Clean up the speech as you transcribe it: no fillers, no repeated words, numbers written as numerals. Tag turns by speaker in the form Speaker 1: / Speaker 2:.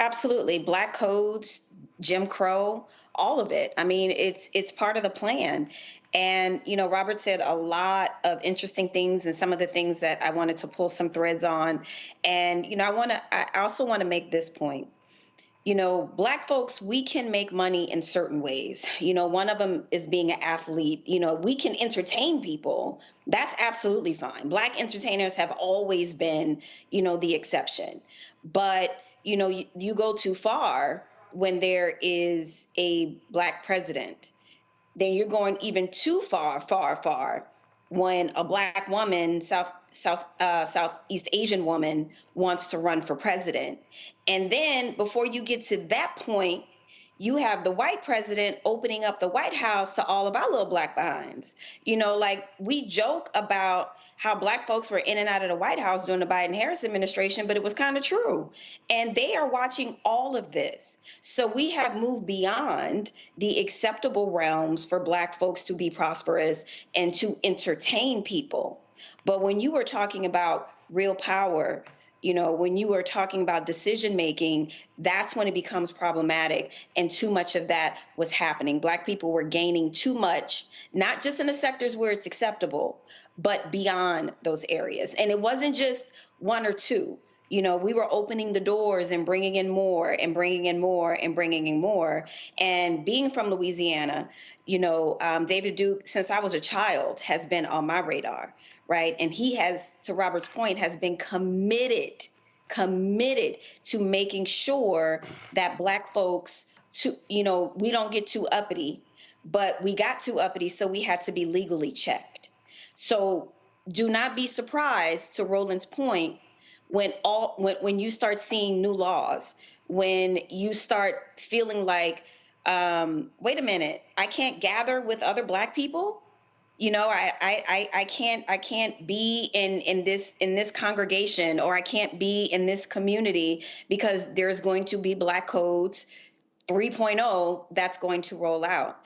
Speaker 1: Absolutely. Black codes, Jim Crow, all of it. I mean, it's part of the plan. And Robert said a lot of interesting things, and some of the things that I wanted to pull some threads on. And I also want to make this point. Black folks, we can make money in certain ways. One of them is being an athlete. We can entertain people. That's absolutely fine. Black entertainers have always been, the exception. But, you go too far when there is a Black president, then you're going even too far, far, far when a Black woman, Southeast Asian woman, wants to run for president. And then before you get to that point, you have the white president opening up the White House to all of our little Black behinds. Like, we joke about how Black folks were in and out of the White House during the Biden Harris administration, but it was kind of true. And they are watching all of this. So we have moved beyond the acceptable realms for Black folks to be prosperous and to entertain people. But when you were talking about real power, when you are talking about decision making, that's when it becomes problematic. And too much of that was happening. Black people were gaining too much, not just in the sectors where it's acceptable, but beyond those areas. And it wasn't just one or two. We were opening the doors and bringing in more and bringing in more and bringing in more. And being from Louisiana, David Duke, since I was a child, has been on my radar, right? And he has, to Robert's point, has been committed to making sure that Black folks, we don't get too uppity, but we got too uppity, so we had to be legally checked. So do not be surprised, to Roland's point, when you start seeing new laws, when you start feeling like, wait a minute, I can't gather with other Black people. I can't be in this congregation, or I can't be in this community because there's going to be Black codes 3.0 that's going to roll out.